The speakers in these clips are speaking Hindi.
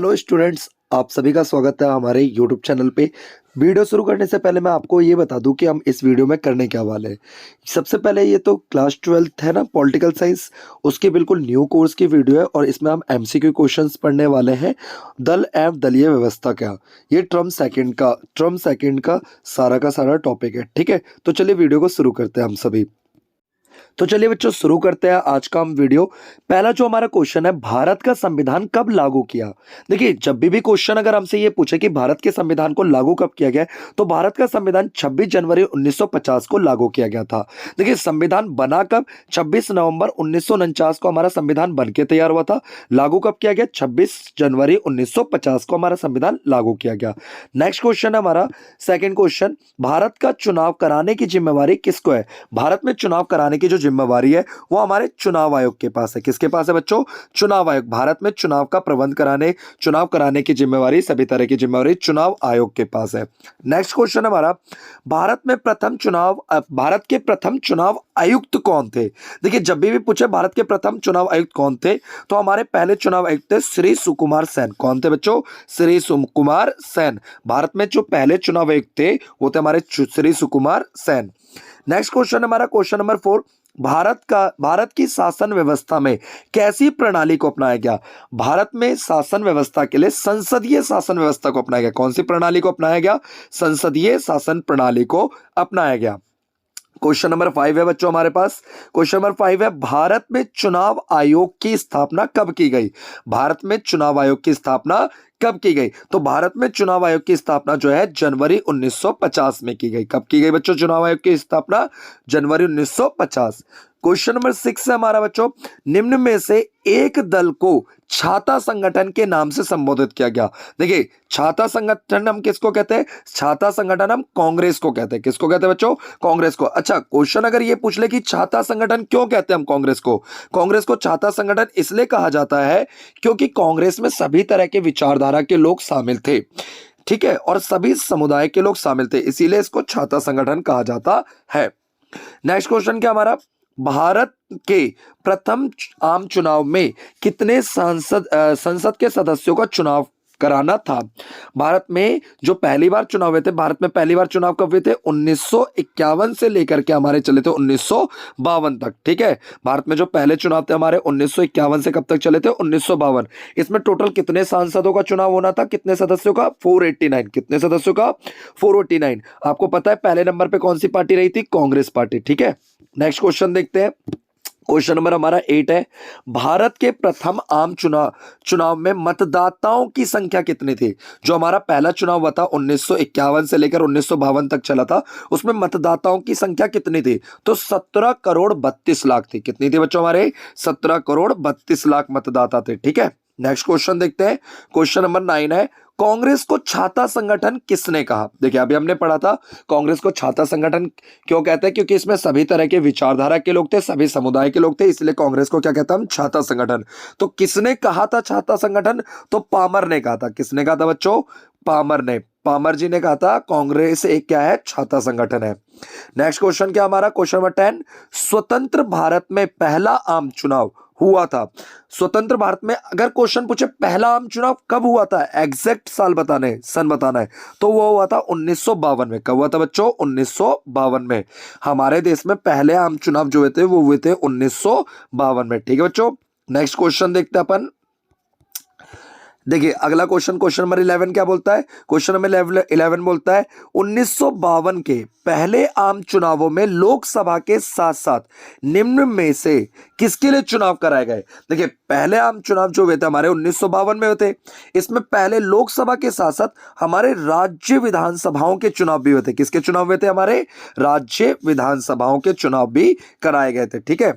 हेलो स्टूडेंट्स, आप सभी का स्वागत है हमारे यूट्यूब चैनल पे। वीडियो शुरू करने से पहले मैं आपको ये बता दूं कि हम इस वीडियो में करने क्या वाले हैं। सबसे पहले ये तो क्लास 12th है ना, पॉलिटिकल साइंस, उसकी बिल्कुल न्यू कोर्स की वीडियो है और इसमें हम एमसीक्यू क्वेश्चंस पढ़ने वाले हैं। दल एवं दलीय व्यवस्था क्या, ये ट्रम सेकंड का सारा टॉपिक है। ठीक है, तो चलिए वीडियो को शुरू करते हैं हम सभी। तो चलिए बच्चों, शुरू करते हैं आज का हम वीडियो। पहला जो हमारा क्वेश्चन है, भारत का संविधान कब लागू किया। देखिए, जब भी क्वेश्चन अगर हमसे ये पूछे कि भारत के संविधान को लागू कब किया गया, तो भारत का संविधान 26 जनवरी 1950 को लागू किया गया था। देखिए, संविधान बना कब, 26 नवंबर 1949 को हमारा संविधान बनके तैयार हुआ था। लागू कब किया गया, 26 जनवरी 1950 को हमारा संविधान लागू किया गया। नेक्स्ट क्वेश्चन है हमारा सेकंड क्वेश्चन, भारत का चुनाव कराने की जिम्मेवारी किसको है। भारत में चुनाव कराने की जो जिम्मेवारी है वो हमारे चुनाव आयोग के पास है। किसके पास है बच्चों, चुनाव आयोग। भारत में चुनाव का प्रबंध कराने, चुनाव कराने की जिम्मेवारी, सभी तरह की जिम्मेवारी चुनाव आयोग के पास है। नेक्स्ट क्वेश्चन है हमारा, भारत के प्रथम चुनाव आयुक्त कौन थे। देखिए, जब भी पूछे भारत के प्रथम चुनाव आयुक्त कौन थे, तो हमारे पहले चुनाव आयुक्त थे श्री सुकुमार सेन। कौन थे बच्चों, श्री सुकुमार सेन। भारत में जो पहले चुनाव आयुक्त थे वो थे हमारे श्री सुकुमार सेन। नेक्स्ट क्वेश्चन हमारा क्वेश्चन नंबर 4, भारत की शासन व्यवस्था में कैसी प्रणाली को अपनाया गया। भारत में शासन व्यवस्था के लिए संसदीय शासन व्यवस्था को अपनाया गया। कौन सी प्रणाली को अपनाया गया, संसदीय शासन प्रणाली को अपनाया गया। क्वेश्चन नंबर 5 है बच्चों हमारे पास। क्वेश्चन नंबर 5 है, भारत में चुनाव आयोग की स्थापना कब की गई। भारत में चुनाव आयोग की स्थापना कब की गई, तो भारत में चुनाव आयोग की स्थापना जो है जनवरी 1950 में की गई। कब की गई बच्चों चुनाव आयोग की स्थापना, जनवरी 1950। क्वेश्चन नंबर 6 है हमारा बच्चों, निम्न में से एक दल को छाता संगठन के नाम से संबोधित किया गया। देखिए, छाता संगठन हम किसको कहते हैं, छाता संगठन हम कांग्रेस को कहते हैं। किसको कहते हैं बच्चों, कांग्रेस को। अच्छा, क्वेश्चन अगर ये पूछ ले कि छाता संगठन क्यों कहते हैं हम कांग्रेस को, कांग्रेस को छाता संगठन इसलिए कहा जाता है क्योंकि कांग्रेस में सभी तरह के विचारधारा के लोग शामिल थे। ठीक है, और सभी समुदाय के लोग शामिल थे, इसीलिए इसको छाता संगठन कहा जाता है। नेक्स्ट क्वेश्चन क्या हमारा, भारत के प्रथम आम चुनाव में कितने संसद के सदस्यों का चुनाव कराना था। भारत में जो पहली बार चुनाव हुए थे, भारत में पहली बार चुनाव कब हुए थे, 1951 से लेकर के हमारे चले थे 1952 तक। ठीक है, भारत में जो पहले चुनाव थे हमारे 1951 से कब तक चले थे, 1952। इसमें टोटल कितने सांसदों का चुनाव होना था, कितने सदस्यों का, 489। कितने सदस्यों का, 489। आपको पता है पहले नंबर पे कौन सी पार्टी रही थी, कांग्रेस पार्टी। ठीक है, नेक्स्ट क्वेश्चन देखते हैं। क्वेश्चन नंबर हमारा 8 है, भारत के प्रथम आम चुनाव में मतदाताओं की संख्या कितनी थी। जो हमारा पहला चुनाव हुआ था 1951 से लेकर 1952 तक चला था, उसमें मतदाताओं की संख्या कितनी थी, तो 17 करोड़ 32 लाख थी। कितनी थी बच्चों, हमारे 17 करोड़ 32 लाख मतदाता थे। ठीक है, नेक्स्ट क्वेश्चन देखते हैं। क्वेश्चन नंबर 9 है, कांग्रेस को छाता संगठन किसने कहा। देखिए, अभी हमने पढ़ा था कांग्रेस को छाता संगठन क्यों कहते हैं, क्योंकि इसमें सभी तरह के विचारधारा के लोग थे, सभी समुदाय के लोग थे, इसलिए कांग्रेस को क्या कहता हम, छाता संगठन। तो किसने कहा था छाता संगठन, तो पामर ने कहा था। किसने कहा था बच्चों, पामर जी ने कहा था कांग्रेस एक क्या है, छाता संगठन है। नेक्स्ट क्वेश्चन क्या हमारा, क्वेश्चन नंबर 10, स्वतंत्र भारत में पहला आम चुनाव हुआ था। स्वतंत्र भारत में अगर क्वेश्चन पूछे पहला आम चुनाव कब हुआ था, एग्जैक्ट सन बताना है, तो वो हुआ था 1952 में। कब हुआ था बच्चों, 1952 में। हमारे देश में पहले आम चुनाव जो हुए थे वो हुए थे 1952 में। ठीक है बच्चों, नेक्स्ट क्वेश्चन देखते हैं अपन। देखिए, अगला क्वेश्चन, क्वेश्चन नंबर 11 क्या बोलता है, क्वेश्चन नंबर 11 बोलता है, 1952 के पहले आम चुनावों में लोकसभा के साथ साथ निम्न में से किसके लिए चुनाव कराए गए। देखिए, पहले आम चुनाव जो हुए थे हमारे 1952 में हुए थे, इसमें पहले लोकसभा के साथ साथ हमारे राज्य विधानसभाओं के चुनाव भी हुए थे। किसके चुनाव हुए थे, हमारे राज्य विधानसभाओं के चुनाव भी कराए गए थे। ठीक है,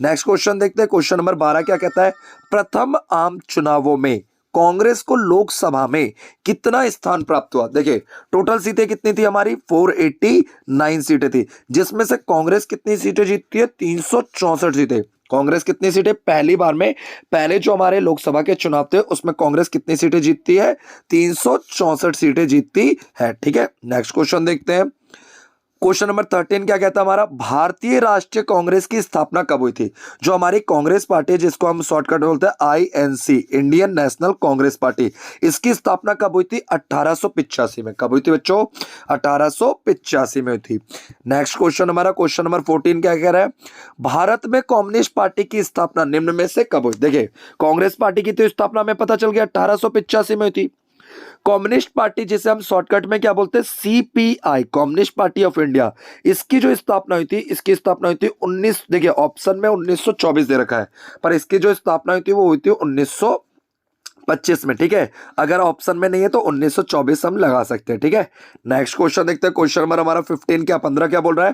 नेक्स्ट क्वेश्चन देखते हैं। क्वेश्चन नंबर 12 क्या कहता है, प्रथम आम चुनावों में कांग्रेस को लोकसभा में कितना स्थान प्राप्त हुआ। देखिए, टोटल सीटें कितनी थी हमारी, 489 सीटें थी, जिसमें से कांग्रेस कितनी सीटें जीतती है, 364 सीटें। कांग्रेस कितनी सीटें, पहली बार में पहले जो हमारे लोकसभा के चुनाव थे उसमें कांग्रेस कितनी सीटें जीतती है, 364 सीटें जीतती है। ठीक है, नेक्स्ट क्वेश्चन देखते हैं। क्वेश्चन नंबर 13 क्या कहता है हमारा, भारतीय राष्ट्रीय कांग्रेस की स्थापना कब हुई थी? जो हमारी कांग्रेस पार्टी है, जिसको हम शॉर्टकट में बोलते हैं INC, Indian national Congress party, इसकी स्थापना कब हुई थी? 1885 में। कब हुई थी बच्चों? 1885 में हुई थी। नेक्स्ट क्वेश्चन हमारा, क्वेश्चन नंबर 14 क्या कह रहा है, भारत में कम्युनिस्ट पार्टी की स्थापना निम्न में से कब हुई? देखिए, कांग्रेस पार्टी की तो स्थापना में पता चल गया 1885 में हुई थी। कम्युनिस्ट पार्टी, जिसे हम शॉर्टकट में क्या बोलते हैं, CPI, communist party of India, इसकी जो स्थापना हुई थी, इसकी स्थापना हुई थी 19, देखिए ऑप्शन में 1924 दे रखा है, पर इसकी जो स्थापना हुई थी वो हुई थी 1925 में। ठीक है, अगर ऑप्शन में नहीं है तो 1924 हम लगा सकते हैं। ठीक है, नेक्स्ट क्वेश्चन देखते हैं। क्वेश्चन नंबर हमारा 15 क्या बोल रहा है,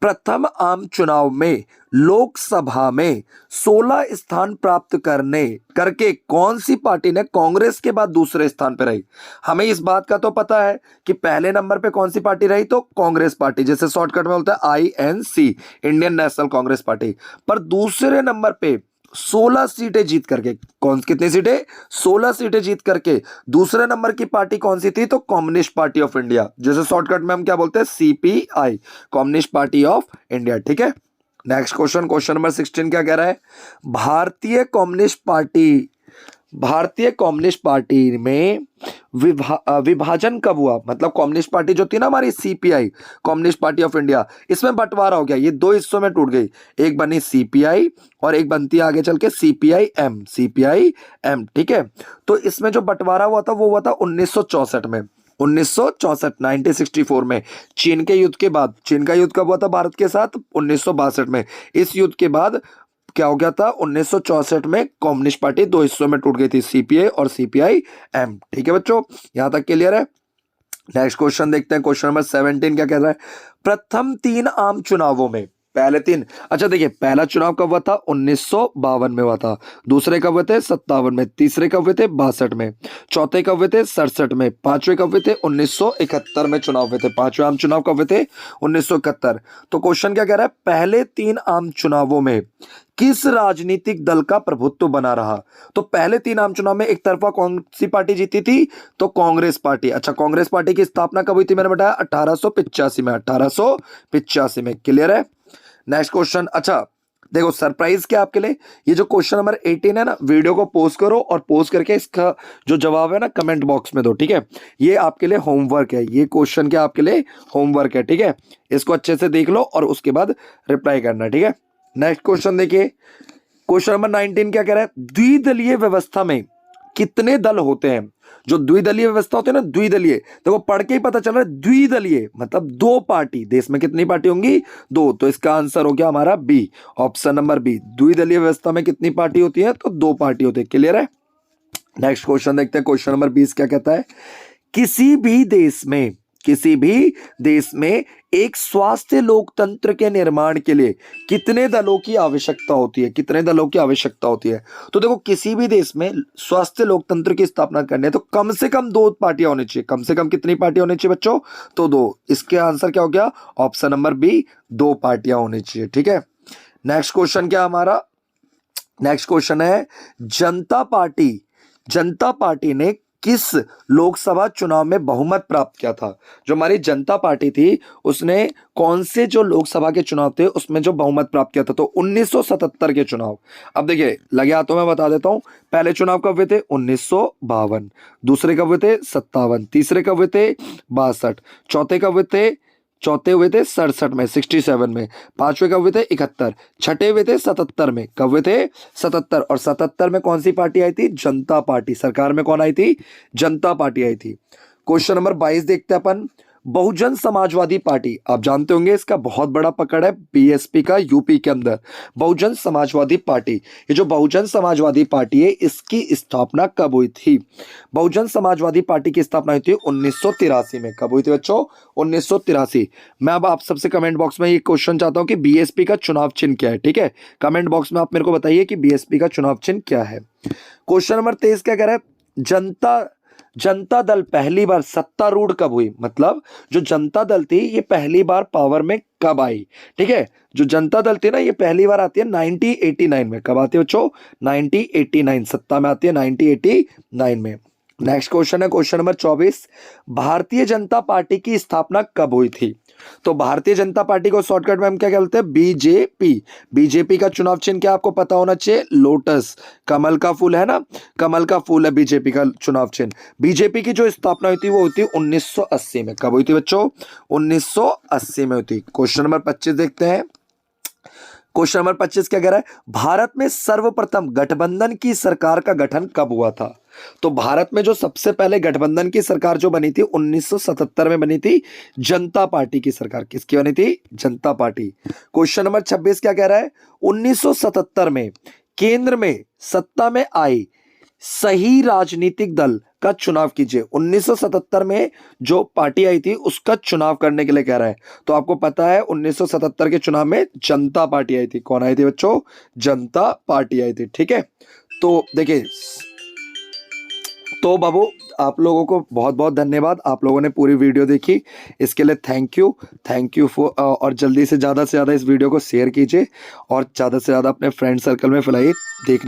प्रथम आम चुनाव में लोकसभा में 16 स्थान प्राप्त करके कौन सी पार्टी ने कांग्रेस के बाद दूसरे स्थान पर रही? हमें इस बात का तो पता है कि पहले नंबर पे कौन सी पार्टी रही, तो कांग्रेस पार्टी, जैसे शॉर्टकट में बोलते हैं INC, Indian national Congress party. पर दूसरे नंबर पे 16 सीटें जीत करके, कितनी सीटें? 16 सीटें जीत करके दूसरे नंबर की पार्टी कौन सी थी? तो कम्युनिस्ट पार्टी ऑफ इंडिया, जैसे शॉर्टकट में हम क्या बोलते हैं, CPI, communist party of India. ठीक है, नेक्स्ट क्वेश्चन, क्वेश्चन नंबर 16 क्या कह रहा है, भारतीय कम्युनिस्ट पार्टी में विभाजन कब हुआ? मतलब कम्युनिस्ट पार्टी जो थी ना हमारी CPI, communist party of India, इसमें बंटवारा हो गया, ये दो हिस्सों में टूट गई, एक बनी सीपीआई और एक बनती है आगे चल के सीपीआई एम। ठीक है, तो इसमें जो बंटवारा हुआ था वो हुआ था 1964 में, 1964 में, चीन के युद्ध के बाद। चीन का युद्ध कब हुआ था भारत के साथ? 1962 में। इस युद्ध के बाद क्या हो गया था? 1964 में कम्युनिस्ट पार्टी दो हिस्सों में टूट गई थी, सीपीआई और सीपीआई-एम। ठीक है बच्चों, यहां तक क्लियर है? नेक्स्ट क्वेश्चन देखते हैं। क्वेश्चन नंबर 17 क्या कह रहा है, प्रथम 3 आम चुनावों में, पहले 3, अच्छा देखिए, पहला चुनाव कब हुआ था? 1952 में हुआ था। दूसरे कब हुए थे? 57 में। तीसरे कब हुए थे? 62 में। चौथे कब हुए थे? 67 में। पांचवे कब हुए थे? 1971 में चुनाव हुए थे। पांचवे आम चुनाव कब हुए थे? 1971। तो क्वेश्चन क्या कह रहा है, पहले 3 आम चुनावों में किस राजनीतिक दल का प्रभुत्व बना रहा? तो पहले 3 आम चुनाव में एक तरफा कौन सी पार्टी जीती थी? तो कांग्रेस पार्टी। अच्छा, कांग्रेस पार्टी की स्थापना कब हुई थी? मैंने बताया 1885 में। 1885 में। क्लियर है? नेक्स्ट क्वेश्चन, अच्छा देखो सरप्राइज क्या आपके लिए, ये जो क्वेश्चन नंबर 18 है ना, वीडियो को पॉज करो और पॉज करके इसका जो जवाब है ना कमेंट बॉक्स में दो। ठीक है, ये आपके लिए होमवर्क है, ये क्वेश्चन क्या आपके लिए होमवर्क है। ठीक है, इसको अच्छे से देख लो और उसके बाद रिप्लाई करना। ठीक है, नेक्स्ट क्वेश्चन देखिए। क्वेश्चन नंबर 19 क्या कह रहा है, द्विदलीय व्यवस्था में कितने दल होते हैं? जो द्विदलीय व्यवस्था होती है ना, द्विदलीय, देखो पढ़ के ही पता चल रहा है, द्विदलीय मतलब 2 पार्टी। देश में कितनी पार्टी होंगी? 2। तो इसका आंसर हो गया हमारा बी, ऑप्शन नंबर बी। द्विदलीय व्यवस्था में कितनी पार्टी होती है? तो 2 पार्टी होती है। क्लियर है? नेक्स्ट क्वेश्चन देखते हैं। क्वेश्चन नंबर 20 क्या कहता है, किसी भी देश में एक स्वास्थ्य लोकतंत्र के निर्माण के लिए कितने दलों की आवश्यकता होती है? कितने दलों की आवश्यकता होती है? तो देखो, किसी भी देश में स्वास्थ्य लोकतंत्र की स्थापना करनी है तो कम से कम 2 पार्टियां होनी चाहिए। कम से कम कितनी पार्टियां होनी चाहिए बच्चों? तो 2। इसके आंसर क्या हो गया? ऑप्शन नंबर बी, 2 पार्टियां होनी चाहिए। ठीक है, नेक्स्ट क्वेश्चन क्या हमारा, नेक्स्ट क्वेश्चन है, जनता पार्टी ने किस लोकसभा चुनाव में बहुमत प्राप्त किया था? जो हमारी जनता पार्टी थी उसने कौन से जो लोकसभा के चुनाव थे उसमें जो बहुमत प्राप्त किया था? तो 1977 के चुनाव। अब देखिए लगे हाथों में बता देता हूं, पहले चुनाव कब हुए थे? 1952। दूसरे कब हुए थे? 57। तीसरे कब हुए थे? 62। चौथे हुए थे 67 में, 67 में। पांचवे कब हुए थे? 71। छठे हुए थे 77 में। कब हुए थे? 77। और 77 में कौन सी पार्टी आई थी? जनता पार्टी। सरकार में कौन आई थी? जनता पार्टी आई थी। क्वेश्चन नंबर 22 देखते हैं अपन, बहुजन समाजवादी पार्टी, आप जानते होंगे इसका बहुत बड़ा पकड़ है बीएसपी का यूपी के अंदर। बहुजन समाजवादी पार्टी, ये जो बहुजन समाजवादी पार्टी है इसकी स्थापना कब हुई थी? बहुजन समाजवादी पार्टी की स्थापना हुई थी 1983 में। कब हुई थी बच्चों? 1983। मैं अब आप सबसे कमेंट बॉक्स में ये क्वेश्चन चाहता हूं कि बीएसपी का चुनाव चिन्ह क्या है? ठीक है, कमेंट बॉक्स में आप मेरे को बताइए कि बीएसपी का चुनाव चिन्ह क्या है। क्वेश्चन नंबर 23 क्या कह रहा है, जनता दल पहली बार सत्तारूढ़ कब हुई? मतलब जो जनता दल थी ये पहली बार पावर में कब आई? ठीक है, जो जनता दल थी ना ये पहली बार आती है 1989 में। कब आती है बच्चों? 1989, सत्ता में आती है 1989 में। नेक्स्ट क्वेश्चन है question number 24, Bharatiya Janata party की स्थापना कब हुई थी? तो भारतीय जनता पार्टी को शॉर्टकट में हम क्या कहते हैं, बीजेपी। बीजेपी का चुनाव चिन्ह क्या आपको पता होना चाहिए, लोटस, कमल का फूल है ना, कमल का फूल है बीजेपी का चुनाव चिन्ह। बीजेपी की जो स्थापना हुई थी वो हुई थी 1980 में। कब हुई थी बच्चों, 1980 में हुई थी। क्वेश्चन नंबर 25 देखते हैं। क्वेश्चन नंबर 25 क्या कह रहा है, भारत में सर्वप्रथम गठबंधन की सरकार का गठन कब हुआ था। तो भारत में जो सबसे पहले गठबंधन की सरकार जो बनी थी 1977 में बनी थी, जनता पार्टी की सरकार। किसकी बनी थी, जनता पार्टी। क्वेश्चन नंबर 26 क्या कह रहा है, 1977 में केंद्र में सत्ता में आई सही राजनीतिक दल का चुनाव कीजिए। 1977 में जो पार्टी आई थी उसका चुनाव करने के लिए कह रहा है। तो आपको पता है 1977 के चुनाव में जनता पार्टी आई थी। कौन आई थी बच्चों, जनता पार्टी आई थी। ठीक है, तो देखिए, तो बाबू आप लोगों को बहुत बहुत धन्यवाद, आप लोगों ने पूरी वीडियो देखी, इसके लिए थैंक यू फॉर। और जल्दी से ज़्यादा इस वीडियो को शेयर कीजिए और ज़्यादा से ज़्यादा अपने फ्रेंड सर्कल में फैलाइए। देखने